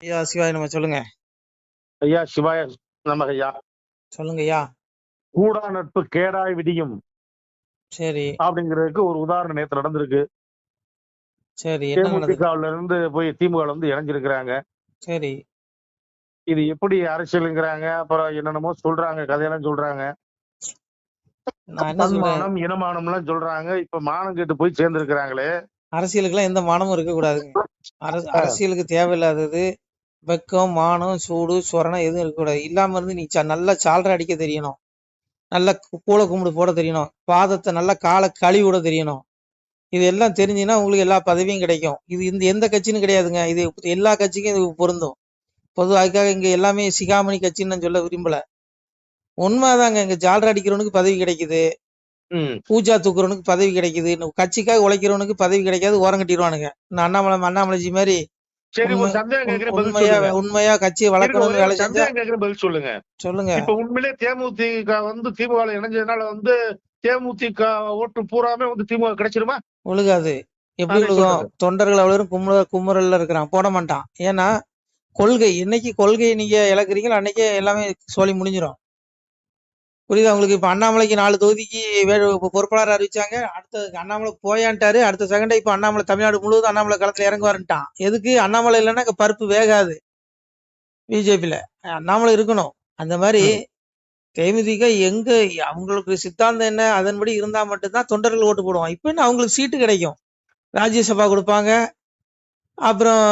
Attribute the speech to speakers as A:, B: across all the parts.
A: ஐயா சிவாய நம்ம சொல்லுங்க.
B: ஐயா சிவாய நமக ஐயா.
A: சொல்லுங்க ஐயா.
B: கூடா நட்பு கேடாய் விடியும்
A: சரி,
B: அப்படிங்கிறதுக்கு ஒரு உதாரணம் நேத்து நடந்திருக்கு.
A: சரி. என்ன நடந்தது?
B: தேமுதிகவுல இருந்து போய் திமுக வந்து இணைஞ்சிருக்கிறாங்க.
A: சரி.
B: இது எப்படி அரசியலுங்கிறாங்க, அப்புறம் என்னென்னமோ சொல்றாங்க, கதையெல்லாம் சொல்றாங்க.
A: நான் என்ன சொல்றேன்,
B: தன்மானம் இனமானம் எல்லாம் சொல்றாங்க. இப்ப மானம் கெட்டு போய் சேர்ந்திருக்கிறாங்களே.
A: அரசியலுக்குலாம் எந்த மானமும் இருக்கக்கூடாதுங்க. அரசியலுக்கு தேவையில்லாதது வெக்கம், மானம், சூடு, சொரணம் எதுவும் இருக்கக்கூடாது. இல்லாம இருந்து நீ நல்லா சால்ரை அடிக்க தெரியணும். நல்லா கூள கும்பிடு போட தெரியணும். பாதத்தை நல்லா காலை கழுவி விட தெரியணும். இது எல்லாம் தெரிஞ்சுன்னா உங்களுக்கு எல்லா பதவியும் கிடைக்கும். இது இந்த எந்த கட்சின்னு கிடையாதுங்க. இது எல்லா கட்சிக்கும் இது பொருந்தும். பொதுவாக அதுக்காக இங்க எல்லாமே சிகாமணி கட்சின்னு நான் சொல்ல விரும்பல. உண்மைதாங்க. இங்க ஜால்ரா அடிக்கிறவனுக்கு பதவி கிடைக்குது, பூஜா தூக்குறவனுக்கு பதவி கிடைக்குது, கட்சிக்காக உழைக்கிறவனுக்கு பதவி கிடைக்காது, ஓரம் கட்டிடுவானுங்க. இந்த அண்ணாமலைஜி மாதிரி
B: சரி, ஒரு சந்தேகம் கேட்கிறேன், பதில்
A: உண்மையா
B: சொல்லுங்க.
A: உண்மையா கட்சியை வளர்க்கணும்னு வேலை செஞ்சா
B: சந்தேகம் கேட்கிறேன், பதில் சொல்லுங்க.
A: சொல்லுங்க.
B: இப்ப உண்மையிலே தேமுதிக வந்து திமுக இணைஞ்சதுனால வந்து தேமுதிக ஓட்டு பூராமே வந்து திமுக கிடைச்சிருமா?
A: ஒழுகாது. எப்படி ஒழுகும்? தொண்டர்கள் அவ்வளவு குமுறல்ல இருக்கிறான், போட மாட்டான். ஏன்னா கொள்கை, என்னைக்கு கொள்கையை நீங்க இழக்கிறீங்களோ அன்னைக்கே எல்லாமே சோழி முடிஞ்சிடும். புரியுதா உங்களுக்கு? இப்ப அண்ணாமலைக்கு 4 தொகுதிக்கு பொறுப்பாளர் அறிவிச்சாங்க. அடுத்த அண்ணாமலை போயான்ட்டாரு. அடுத்த செகண்டே இப்ப அண்ணாமலை தமிழ்நாடு முழுவதும் அண்ணாமலை களத்துல இறங்குவாருன்ட்டான். எதுக்கு? அண்ணாமலை இல்லைன்னா பருப்பு வேகாது. பிஜேபியில அண்ணாமலை இருக்கணும். அந்த மாதிரி தேமுதிக எங்க அவங்களுக்கு சித்தாந்தம் என்ன, அதன்படி இருந்தா மட்டும்தான் தொண்டர்கள் ஓட்டு போடுவான். இப்ப என்ன அவங்களுக்கு சீட்டு கிடைக்கும், ராஜ்யசபா கொடுப்பாங்க, அப்புறம்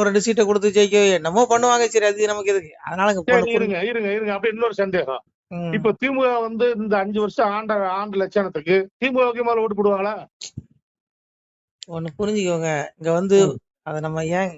A: 2 சீட்டை கொடுத்து ஜெயிக்க என்னமோ பண்ணுவாங்க. சரி, அது நமக்கு எதுக்கு? அதனால
B: இருங்க அப்படி இன்னொரு சந்தேகம். இப்ப திமுக வந்து இந்த 5 வருஷம் ஆண்டு லட்சணத்துக்கு திமுக மேல ஓட்டு போடுவாங்களா?
A: ஒண்ணு புரிஞ்சுக்கோங்க. இங்க வந்து அத நம்ம ஏன்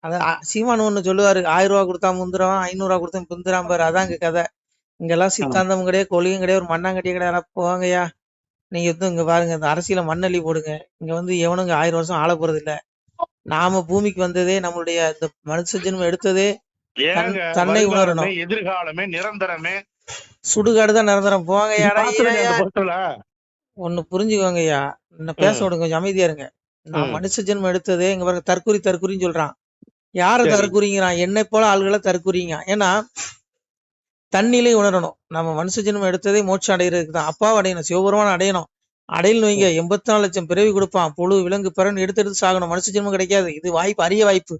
A: அத சீமான் ஒண்ணு சொல்லுவாரு, 1000 ரூபா கொடுத்தா முந்துறான், 500 ரூபா கொடுத்தா பிந்துறான் பாரு. அதாங்க கதை. இங்கெல்லாம் சித்தாந்தமும் கிடையாது, கொள்கையும் கிடையாது, ஒரு மண்ணாங்கட்டியும் கிடையாது. போவாங்கய்யா, நீங்க இங்க பாருங்க, இந்த அரசியல மண்ணள்ளி போடுங்க. இங்க வந்து எவனும் 1000 வருஷம் ஆள போறது இல்ல. நாம பூமிக்கு வந்ததே, நம்மளுடைய இந்த மனுஷ ஜென்மம் எடுத்ததே தன்னை உணரணும்.
B: எதிர்காலமே நிரந்தரமே,
A: சுடுகாடுதான் நிரந்தரம். போவாங்கய்யா. ஒண்ணு புரிஞ்சுக்கோங்கய்யா, என்ன பேச விடுங்க, கொஞ்சம் அமைதியா இருங்க. நான் மனுஷ ஜென்மம் எடுத்ததே, இங்க பாருங்க, தற்குறின்னு சொல்றான். யார தற்குறிங்கிறான்? என்னை போல ஆள்களை தற்குறிங்க. ஏன்னா தண்ணிலே உணரணும். நம்ம மனுஷ ஜென்மம் எடுத்ததே மோட்சம் அடைகிறதுக்கு தான். அப்பாவை அடையணும், சிவபெருமான் அடையணும். அடையல் வைங்க, 84 லட்சம் பிறவி கொடுப்பான். புழு விலங்கு பிறன்னு எடுத்து சாகணும். மனுஷ ஜென்மம் கிடைக்காது. இது வாய்ப்பு, அரிய வாய்ப்பு,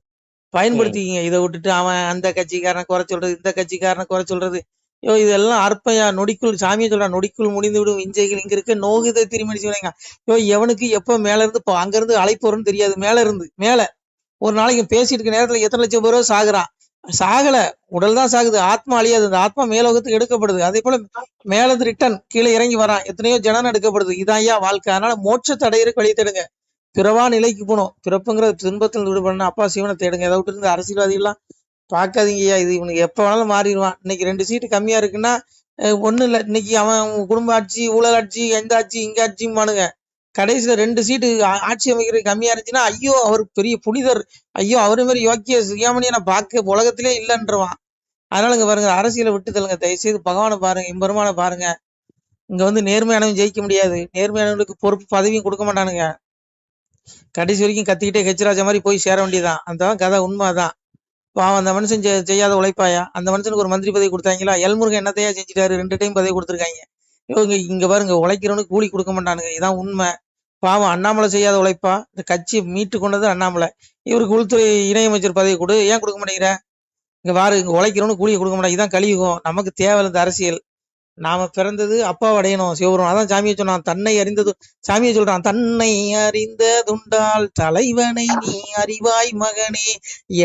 A: பயன்படுத்திக்கிங்க. இதை விட்டுட்டு அவன் அந்த கட்சிக்காரனை குறை சொல்றது, இந்த கட்சிக்காரனை குறை சொல்றது, ஐயோ இதெல்லாம் அற்பையா. நொடிக்குள் சாமியை சொல்றான், நொடிக்குள் முடிந்து விடும் இஞ்சைகள் இங்க இருக்க நோகுதை திரும்பி செய்வாங்க. ஐயோ எவனுக்கு எப்ப மேல இருந்து அங்க இருந்து அழைப்பு வரும்னு தெரியாது. மேல ஒரு நாளைக்கு பேசிட்டு இருக்க நேரத்துல எத்தனை லட்சம் பேரோ சாகுறான். சாகல, உடல் தான் சாகுது, ஆத்மா அழியாது. அந்த ஆத்மா மேலோகத்துக்கு எடுக்கப்படுது. அதே போல மேல இருந்து ரிட்டர்ன் கீழே இறங்கி வரான். எத்தனையோ ஜனம் எடுக்கப்படுது. இதான் ஐயா வாழ்க்கை. அதனால மோட்சத்தை அடையிறதுக்கு வழி தேடுங்க. பிறவா நிலைக்கு போகணும். பிறப்புங்கிற துன்பத்தில் விடுபடணும். அப்பா சிவனை தேடுங்க. எதை விட்டு இருந்து அரசியல்வாதிகள்லாம் பார்க்காதீங்கய்யா. இது இவனுக்கு எப்ப வேணாலும் மாறிடுவான். இன்னைக்கு 2 சீட்டு கம்மியா இருக்குன்னா ஒண்ணும் இல்லை. இன்னைக்கு அவன் குடும்ப ஆட்சி, ஊழல் ஆட்சி, எந்த ஆட்சி, இங்க ஆட்சியுமானுங்க. கடைசியில 2 சீட்டு ஆட்சி அமைக்கிறது கம்மியா இருந்துச்சுன்னா, ஐயோ அவர் பெரிய புனிதர், ஐயோ அவரு மாதிரி யோக்கிய சிகாமணியை நான் பார்க்க உலகத்திலே இல்லைன்றவான். அதனால இங்க பாருங்க, அரசியலை விட்டு தள்ளுங்க. தயவுசெய்து பகவானை பாருங்க, எம்பெருமானை பாருங்க. இங்க வந்து நேர்மையானவன் ஜெயிக்க முடியாது. நேர்மையானவனுக்கு பொறுப்பு பதவியும் கொடுக்க மாட்டானுங்க. கடைசி வரைக்கும் கத்திக்கிட்டே ஹெச்ராஜா மாதிரி போய் சேர வேண்டியதான். அந்த கதை உண்மைதான். பாவம், அந்த மனுஷன் செய்யாத உழைப்பாயா? அந்த மனுஷனுக்கு ஒரு மந்திரி பதவி கொடுத்தாங்களா? எல்முருகன் என்னத்தையா செஞ்சுட்டாரு? 2 டைம் பதவி கொடுத்துருக்காங்க. இங்க பாருங்க, உழைக்கிறவனுக்கு கூலி கொடுக்க மாட்டானுங்க. இதான் உண்மை. பாவம், அண்ணாமலை செய்யாத உழைப்பா? இந்த கட்சியை மீட்டு கொண்டது அண்ணாமலை. இவருக்கு உள்துறை இணையமைச்சர் பதவி கொடு, ஏன் கொடுக்க மாட்டேங்கிற? இங்க பாரு, இங்க உழைக்கிறவனு கூலியை கொடுக்க மாட்டாங்க. இதான் கலியுகம். நமக்கு தேவை இந்த அரசியல். நாம பிறந்தது அப்பாவை அடையணும், சிவபெருமான். அதான் சாமியை சொன்னான், தன்னை அறிந்தது. சாமியை சொல்றான், தன்னை அறிந்ததுண்டால் தலைவனை நீ அறிவாய் மகனே,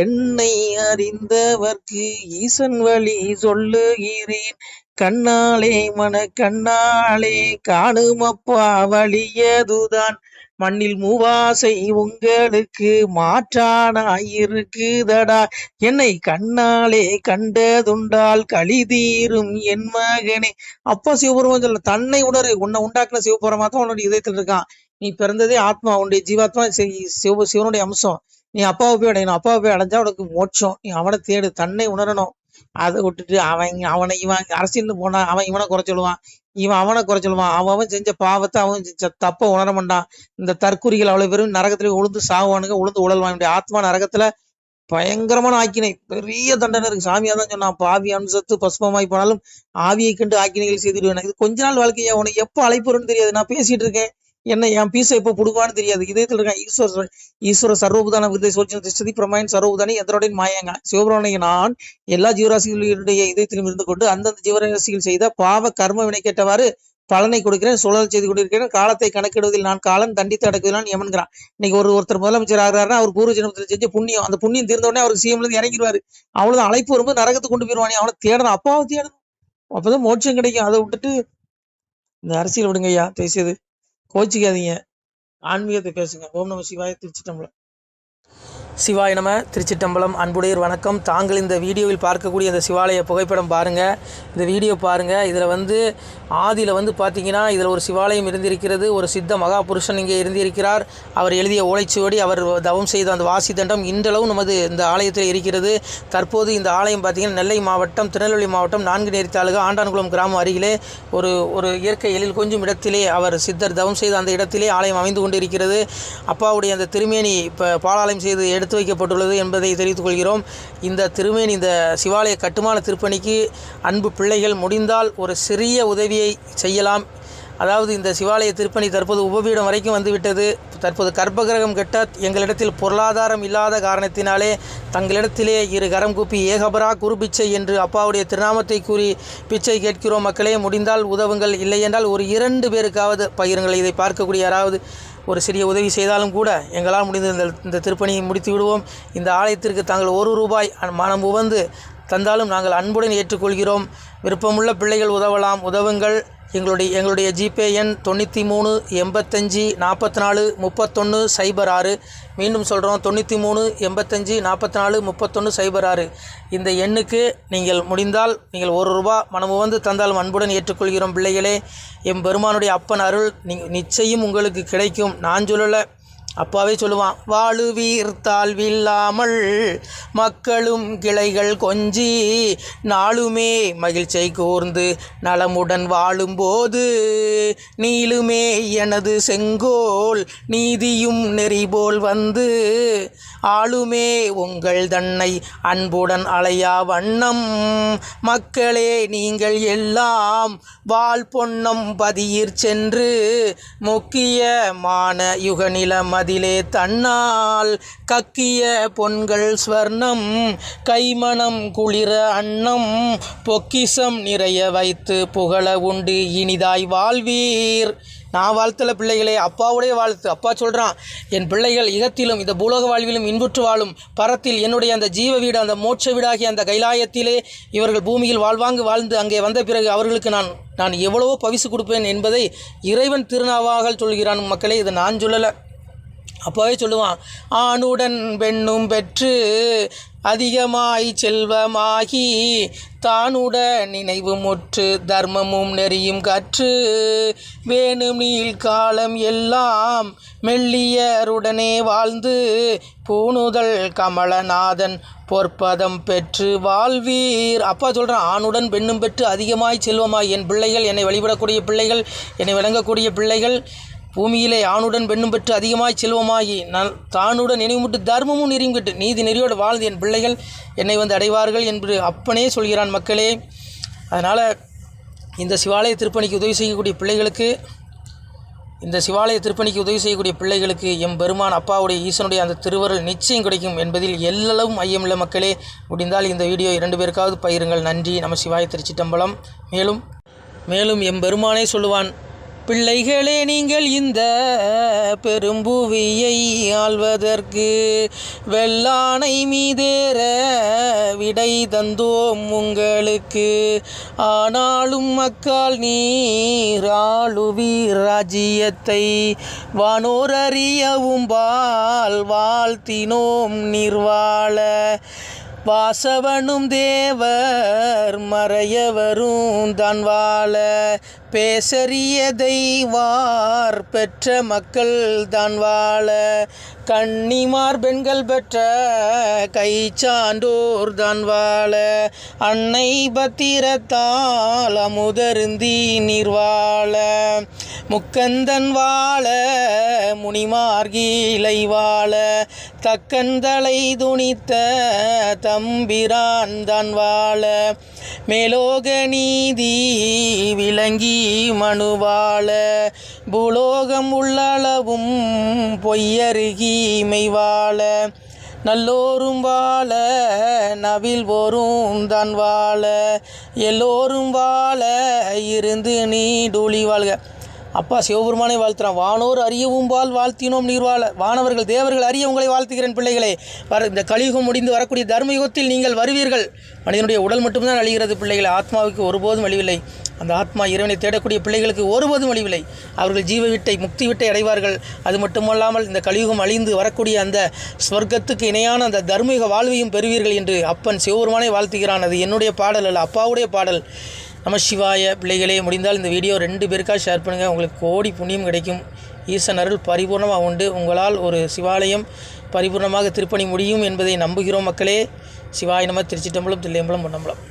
A: என்னை அறிந்தவர்க்கு ஈசன் வழி சொல்லுகிறேன், கண்ணாலே மன கண்ணாலே காணுமப்பா வழியதுதான், மண்ணில் மூவாசை உங்களுக்கு மாற்றானாயிருக்குதடா, என்னை கண்ணாலே கண்டதுண்டால் களி தீரும் என் மகனே. அப்பா சிவபெருமான் சொல்ல, தன்னை உணரு. உன்னை உண்டாக்குன சிவபெருமா தான் உன்னுடைய இதயத்தில் இருக்கான். நீ பிறந்ததே ஆத்மா, உன்னுடைய ஜீவாத்மா சிவனுடைய அம்சம். நீ அப்பாவை போய் அடையணும். அப்பாவை போய் அடைஞ்சா உனக்கு மோட்சம். நீ அவனை தேடு, தன்னை உணரணும். அதை விட்டுட்டு அவனை இவன் அரசியல்னு போனா அவன் இவனை குறை சொல்லுவான், இவன் அவனை குறை சொல்லுவான். அவன் செஞ்ச பாவத்தை, அவன் செஞ்ச தப்ப உணர மாட்டான். இந்த தற்குறிகள் அவ்வளவு பேரும் நரகத்துல உளுந்து சாவானுங்க, உளுந்து உழல்வான். ஆத்மா நரகத்துல பயங்கரமான ஆக்கினை, பெரிய தண்டனை இருக்கு. சாமியா தான் சொன்னான், பாவி அம்சத்து பஸ்பமாய் போனாலும் ஆவியை கண்டு ஆக்கினைகள் செய்துடுவேன். இது கொஞ்ச நாள் வாழ்க்கையா, உனக்கு எப்போ அழைப்பு வரும்னு தெரியாது. நான் பேசிட்டு இருக்கேன், என்ன என் பீஸை எப்போ புடுவான்னு தெரியாது. இதயத்தில் இருக்கேன். ஈஸ்வர சர்வபுதான விருதை சொல்லிச்சதி பிரமாயன் சர்வபுதானி எந்தரோட மாயாங்க சிவபிரமணிய நான் எல்லா ஜீவராசிகளுடைய இதயத்திலும் இருந்து கொண்டு அந்தந்த ஜீவராசிகள் செய்த பாவ கர்ம வினை கேட்டவாறு பலனை கொடுக்கிறேன், சுழல் செய்து கொண்டிருக்கிறேன். காலத்தை கணக்கிடுவதில் நான் காலன், தண்டித்து அடக்குவதில் நான் யமன்கிறான். இன்னைக்கு ஒருத்தர் முதலமைச்சர் ஆகிறாருன்னா அவர் பூர்வ ஜென்மத்தில் செஞ்ச புண்ணியம், அந்த புண்ணியம் தீர்ந்த உடனே அவருக்கு சிஎம்ல இருந்து இறங்கிடுவாரு. அவ்வளவுதான். அழைப்பு வரும்போது நரகத்துக்கு கொண்டு போயிருவானே, அவனை தேடணும், அப்பாவை தேடணும், அப்பதான் மோட்சம் கிடைக்கும். அதை விட்டுட்டு இந்த அரசியல் விடுங்க ஐயா, பேசியது கோச்சிக்காதீங்க, ஆன்மீகத்தை பேசுங்க. ஓம் நம சிவாய. திருச்சிட்டம்பலம்.
C: சிவாய நம. திருச்சிட்டம்பலம். அன்புடையர் வணக்கம். தாங்கள் இந்த வீடியோவில் பார்க்கக்கூடிய இந்த சிவாலய புகைப்படம் பாருங்கள், இந்த வீடியோ பாருங்கள். இதில் ஆதியில் பார்த்தீங்கன்னா இதில் ஒரு சிவாலயம் இருந்திருக்கிறது. ஒரு சித்த மகாபுருஷன் இங்கே இருந்திருக்கிறார். அவர் எழுதிய ஓலைச்சுவடி, அவர் தவம் செய்த அந்த வாசி தண்டம் இன்றளவும் நமது இந்த ஆலயத்தில் இருக்கிறது. தற்போது இந்த ஆலயம் பார்த்திங்கன்னா நெல்லை மாவட்டம், திருநெல்வேலி மாவட்டம், 4 நேரி தாலுகா, ஆண்டான்குளம் கிராமம் அருகிலே ஒரு இயற்கை எழில் கொஞ்சம் இடத்திலே அவர் சித்தர் தவம் செய்த அந்த இடத்திலே ஆலயம் அமைந்து கொண்டிருக்கிறது. அப்பாவுடைய அந்த திருமேனி இப்போ பாலாலயம் செய்து எடுத்து வைக்கப்பட்டுள்ளது என்பதை தெரிவித்துக் கொள்கிறோம். இந்த திருமேனி, இந்த சிவாலய கட்டுமான திருப்பணிக்கு அன்பு பிள்ளைகள் முடிந்தால் ஒரு சிறிய உதவியை செய்யலாம். அதாவது இந்த சிவாலய திருப்பணி தற்போது உபபீடம் வரைக்கும் வந்துவிட்டது. தற்போது கர்ப்பகிரகம் கட்ட எங்களிடத்தில் பொருளாதாரம் இல்லாத காரணத்தினாலே தங்களிடத்திலே 2 கரம் கூப்பி ஏகபரா குரு பிச்சை என்று அப்பாவுடைய திருநாமத்தை கூறி பிச்சை கேட்கிறோம். மக்களே, முடிந்தால் உதவுங்கள், இல்லை என்றால் ஒரு 2 பேருக்காவது பகிருங்கள். இதை பார்க்கக்கூடிய யாராவது ஒரு சிறிய உதவி செய்தாலும் கூட எங்களால் முடிந்த இந்த திருப்பணியை முடித்து விடுவோம். இந்த ஆலயத்திற்கு தாங்கள் 1 ரூபாய் மனம் உவந்து தந்தாலும் நாங்கள் அன்புடன் ஏற்றுக்கொள்கிறோம். விருப்பமுள்ள பிள்ளைகள் உதவலாம், உதவுங்கள். எங்களுடைய ஜிபே எண் 93 85 44 31 06. மீண்டும் சொல்கிறோம், 93 85 44 31 06. இந்த எண்ணுக்கு நீங்கள் முடிந்தால் நீங்கள் 1 ரூபா மனமு வந்து தந்தாலும் அன்புடன் ஏற்றுக்கொள்கிறோம். பிள்ளைகளே, எம்பெருமானுடைய அப்பன் அருள் நிச்சயம் உங்களுக்கு கிடைக்கும். நான் சொல்லலை, அப்பாவே சொல்லுவான், வாழுவீர் தாழ்வில்லாமல் மக்களும் கிளைகள் கொஞ்சி நாளுமே மகிழ்ச்சியை கூர்ந்து நலமுடன் வாழும்போது நீளுமே எனது செங்கோல் நீதியும் நெறிபோல் வந்து ஆளுமே உங்கள் தன்னை அன்புடன் அலையா வண்ணம் மக்களே நீங்கள் எல்லாம் வாழ் பொன்னம் பதியிற் சென்று முக்கியமான யுகநிலம் அதிலே தன்னால் கக்கிய பொன்கள் ஸ்வர்ணம் கைமணம் குளிர அன்னம் பொக்கிசம் நிறைய வைத்து புகழ உண்டு இனிதாய் வாழ்வீர். நான் வாழ்த்தல பிள்ளைகளே, அப்பாவுடைய வாழ்த்து. அப்பா சொல்கிறான், என் பிள்ளைகள் இகத்திலும் இந்த பூலோக வாழ்விலும் இன்புற்று வாழும் பரத்தில் என்னுடைய அந்த ஜீவ வீடு, அந்த மோட்ச வீடாகிய அந்த கைலாயத்திலே இவர்கள் பூமியில் வாழ்ந்து அங்கே வந்த பிறகு அவர்களுக்கு நான் எவ்வளவோ பரிசு கொடுப்பேன் என்பதை இறைவன் திருநாவாக சொல்கிறான். மக்களே, இதை நான் சொல்லலை, அப்பாவே சொல்லுவான். ஆணுடன் பெண்ணும் பெற்று அதிகமாய் செல்வமாகி தானுட நினைவு முற்று தர்மமும் நெறியும் கற்று வேணும் நீள் காலம் எல்லாம் மெல்லியருடனே வாழ்ந்து பூணுதல் கமலநாதன் பொற்பதம் பெற்று வாழ்வீர். அப்பா சொல்கிறான், ஆணுடன் பெண்ணும் பெற்று அதிகமாய் செல்வமாய். என் பிள்ளைகள், என்னை வழிபடக்கூடிய பிள்ளைகள், என்னை விளங்கக்கூடிய பிள்ளைகள் பூமியிலே ஆணுடன் பெண்ணும் பெற்று அதிகமாய் செல்வமாகி நான் தானுடன் நினைவுமுட்டு தர்மமும் நெறியும் கட்டு நீதி நெறியோடு வாழ்ந்து என் பிள்ளைகள் என்னை வந்து அடைவார்கள் என்று அப்பனே சொல்கிறான். மக்களே, அதனால் இந்த சிவாலய திருப்பணிக்கு உதவி செய்யக்கூடிய பிள்ளைகளுக்கு எம்பெருமான் அப்பாவுடைய ஈசனுடைய அந்த திருவருள் நிச்சயம் கிடைக்கும் என்பதில் எல்லளவும் ஐயமில்லை. மக்களே, முடிந்தால் இந்த வீடியோ 2 பேருக்காவது பகிருங்கள். நன்றி. நம சிவாய. திருச்சிட்டம்பலம். மேலும் எம்பெருமானே சொல்லுவான், பிள்ளைகளே, நீங்கள் இந்த பெரும்புவியை ஆள்வதற்கு வெள்ளானை மீதேற விடை தந்தோம் உங்களுக்கு. ஆனாலும் மக்கால் நீராளுவீர் ராஜ்யத்தை வானோர் அறியவும் வாழ்த்தினோம் நிர்வாள வாசவனும் தேவர் மறையவரும் தான் வாழ பேசறியதை வார் பெற்ற மக்கள் தான் வாழ கன்னிமார் பெண்கள் பெற்ற கை சான்றோர் தான் வாழ அன்னை பத்திரத்தால் அமுதருந்தி நீர் வாழ முக்கந்தன் வாழ முனிமார்கீலை வாழ தக்கந்தலை துணித்த தம்பிரான் தான் வாழ மேலோக நீதி விளங்கி மனுவாழ பூலோகம் உள்ளளவும் பொய்யருகீமை வாழ நல்லோரும் வாழ நவில் போரும் தான் வாழ எல்லோரும் வாழ இருந்து நீடூழி வாழ்க. அப்பா சிவபெருமானை வாழ்த்துறான். வானோர் அறியவும் வாழ்த்தினோம் நீர் வாழ. வானவர்கள் தேவர்கள் அறிய உங்களை வாழ்த்துகிறேன் பிள்ளைகளே. இந்த கலியுகம் முடிந்து வரக்கூடிய தர்மயுகத்தில் நீங்கள் வருவீர்கள். மனிதனுடைய உடல் மட்டும்தான் அழிகிறது பிள்ளைகளை, ஆத்மாவுக்கு ஒருபோதும் அழிவில்லை. அந்த ஆத்மா இறைவனை தேடக்கூடிய பிள்ளைகளுக்கு ஒருபோதும் அழிவில்லை. அவர்கள் ஜீவ விட்டை முக்தி விட்டை அடைவார்கள். அது மட்டுமல்லாமல் இந்த கலியுகம் அழிந்து வரக்கூடிய அந்த ஸ்வர்க்கத்துக்கு இணையான அந்த தர்மயுக வாழ்வையும் பெறுவீர்கள் என்று அப்பன் சிவபெருமானை வாழ்த்துகிறான். அது என்னுடைய பாடல் அல்ல, அப்பாவுடைய பாடல். நம சிவாய. பிள்ளைகளே, முடிந்தால் இந்த வீடியோ 2 பேருக்காக ஷேர் பண்ணுங்கள். உங்களுக்கு கோடி புண்ணியம் கிடைக்கும். ஈசன் அருள் பரிபூர்ணமாக உண்டு. உங்களால் ஒரு சிவாலயம் பரிபூர்ணமாக திருப்பணி முடியும் என்பதை நம்புகிறோம் மக்களே. சிவாய நம. திருச்சிட்டம்பலம், தில்லையம்பலம், பொன்னம்பலம்.